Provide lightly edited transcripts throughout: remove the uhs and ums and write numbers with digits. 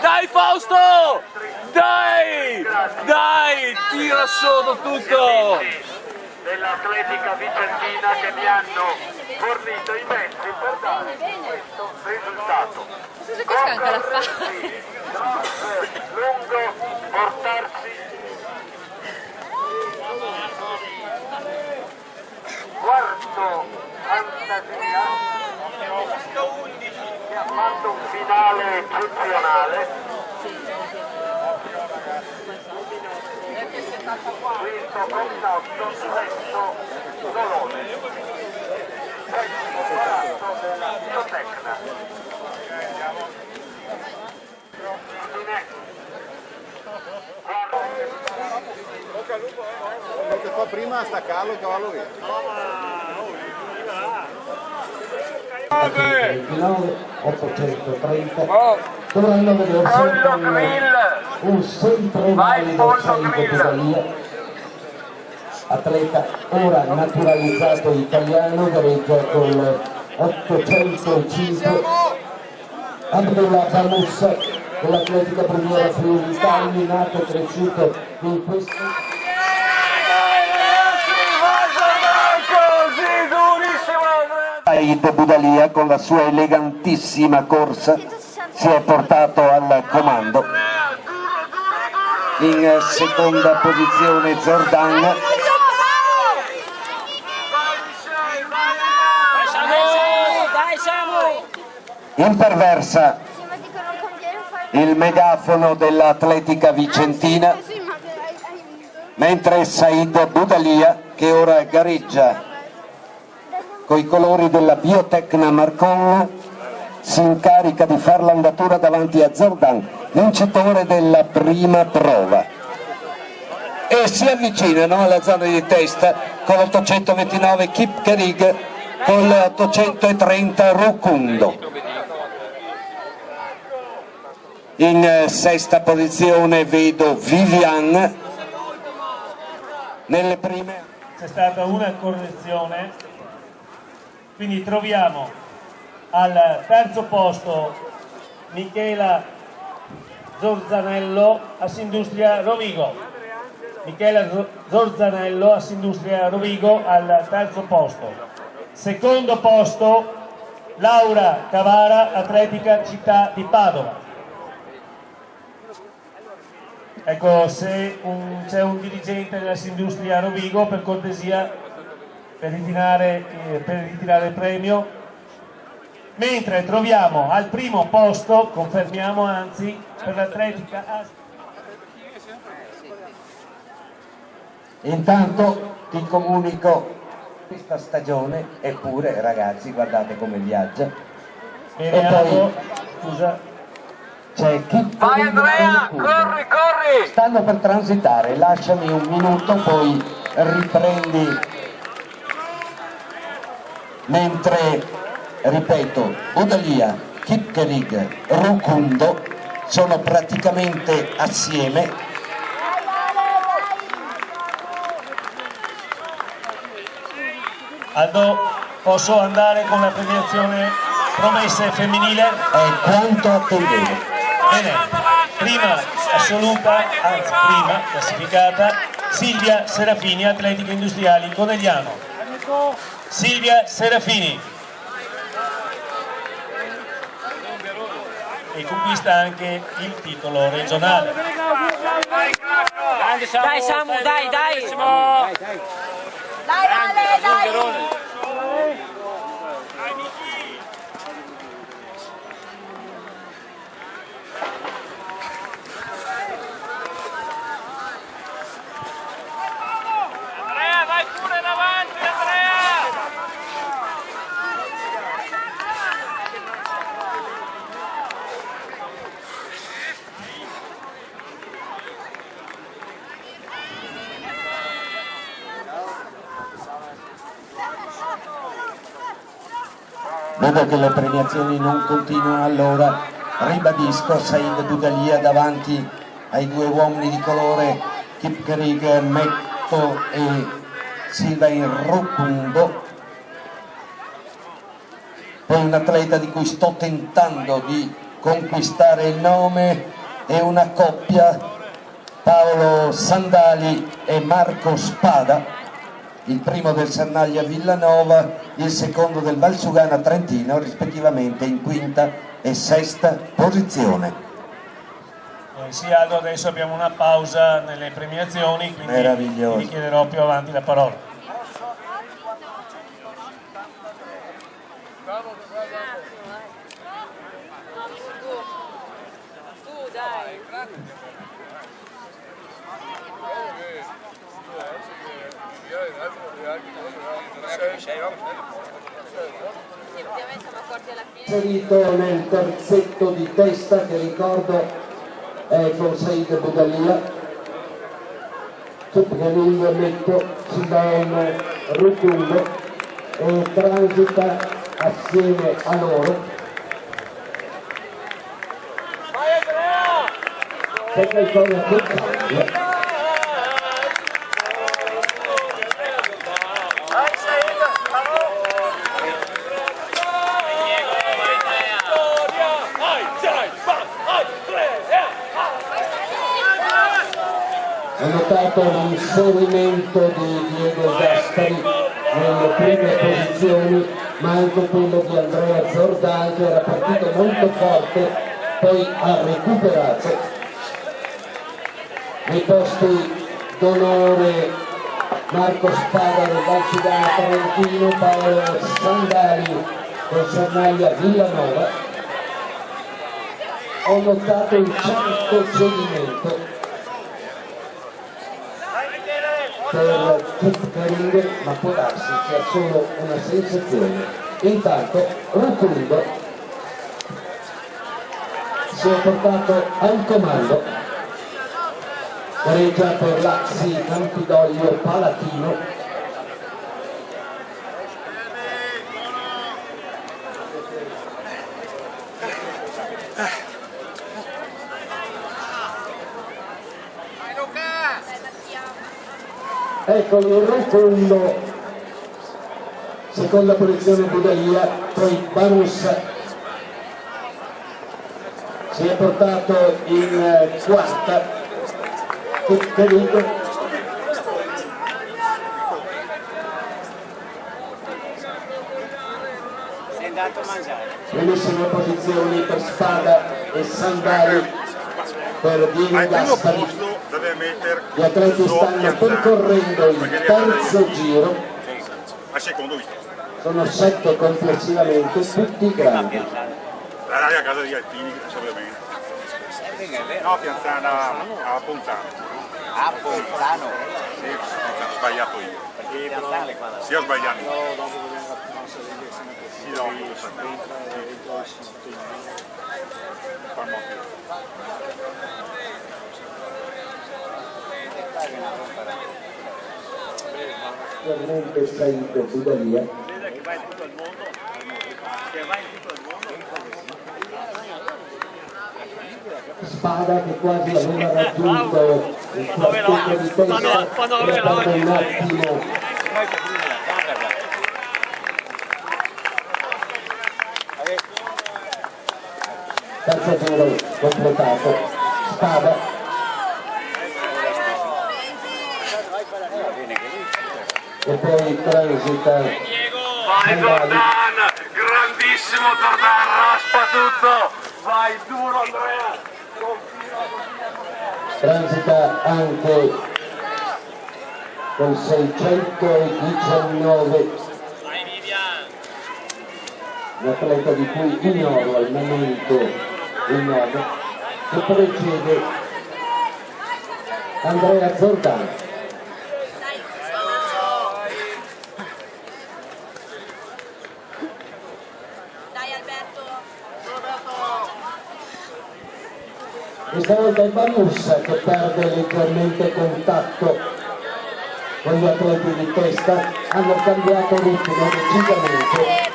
Dai Fausto! Dai! Dai! Tira sotto tutto! Dell'Atletica Vicentina che mi hanno fornito i mezzi per dare questo risultato. Anche la fa. Lungo portarsi quarto Fantasia che ha fatto un finale eccezionale. Quinto Cognotto, sesto Dolone, settimo Palazzo della Biotecna. Quello che fa prima a staccarlo il cavallo via. Finale 830 dovranno vedersi un sempre valido Said Budalia, atleta ora naturalizzato italiano, gareggia con 805. Abdullah Bamussa dell'Atletica Bruniera Friuli Tagli, nato e cresciuto in questo. Said Budalia con la sua elegantissima corsa si è portato al comando. In seconda posizione Zordan. Imperversa il megafono dell'Atletica Vicentina, mentre Said Budalia, che ora gareggia coi colori della Biotecna Marcon, si incarica di far l'andatura davanti a Zordan, vincitore della prima prova, e si avvicinano alla zona di testa con l'829 Kipkerig, con l'830 Rukundo. In sesta posizione vedo Vivian. Nelle prime c'è stata una correzione, quindi troviamo al terzo posto Michela Zorzanello, Assindustria Rovigo. Michela Zorzanello, Assindustria Rovigo, al terzo posto. Secondo posto Laura Cavara, Atletica Città di Padova. Ecco, se c'è un dirigente dell'Assindustria Rovigo, per cortesia, per ritirare il premio. Mentre troviamo al primo posto, confermiamo anzi, per l'Atletica. Intanto ti comunico questa stagione, eppure ragazzi guardate come viaggia. E poi scusa, c'è chi. Vai Andrea, corri, corri! Stanno per transitare, lasciami un minuto, poi riprendi. Mentre, ripeto, Budalia, Kipkerig, Rukundo sono praticamente assieme. Aldo, posso andare con la premiazione promesse femminile? Quanto attendevo. Bene, prima assoluta, anzi prima classificata, Silvia Serafini, Atletica Industriali Conegliano. Silvia Serafini. E conquista anche il titolo regionale. Dai Samu, dai, dai! Dai Ale, dai! Vedo che le premiazioni non continuano, allora ribadisco Said Budalia davanti ai due uomini di colore Kipkerig, Metto e Silva in Rukundo. Poi un atleta di cui sto tentando di conquistare il nome, è una coppia, Paolo Sandali e Marco Spada, il primo del Sernaglia Villanova, il secondo del Valsugana Trentino, rispettivamente in quinta e sesta posizione. Sì, Aldo, adesso abbiamo una pausa nelle premiazioni, quindi meraviglioso, vi chiederò più avanti la parola. Inserito nel terzetto di testa, che ricordo è con Said Budalia, Tupganin Metto, Sidan Rutungo, e transita assieme a loro per il corso. Ho notato l'inserimento di Diego Gaspari nelle prime posizioni, ma anche quello di Andrea Zordan, che era partito molto forte, poi ha recuperato. Nei posti d'onore Marco Spada del Valsugana Trentino, Paolo Sandali del Sernaglia Villanova. Ho notato un certo cedimento per Tupganin, ma può darsi sia solo una sensazione. Intanto Rutungo si è portato al comando, gareggia per l'Axi Campidoglio Palatino. Eccoli, Rutungo, seconda posizione Budalia, poi Barussa si è portato in quarta, Tupganin, primissime posizioni per Spada e Sandali per Diego Gaspari. Gli atleti stanno percorrendo il terzo giro, sono 7 complessivamente, tutti grandi. A casa di Alpini, ovviamente. No, Pianzana a Ponzano. A Ponzano? Sì, ho sbagliato io. Perché Pianzale qua? Sì, ho sbagliato. Sì, no. Ovviamente Said Budalia. Spada che quasi aveva raggiunto il quartetto di testa, è stato un attimo terzo giro completato. Spada e poi transita Vai Zordan, grandissimo Zordan, raspa tutto, vai duro Andrea. Transita anche con 619 un atleta di cui ignoro al momento il nome, che precede Andrea Zordan. Questa volta è Barussa che perde leggermente contatto con gli atleti di testa, hanno cambiato ritmo decisamente.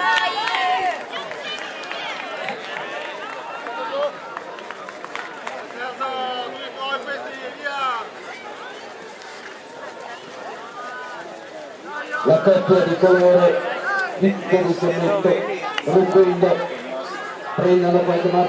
La coppia di colore Vittorio Semmetto Rucquindo, prendono qualche margine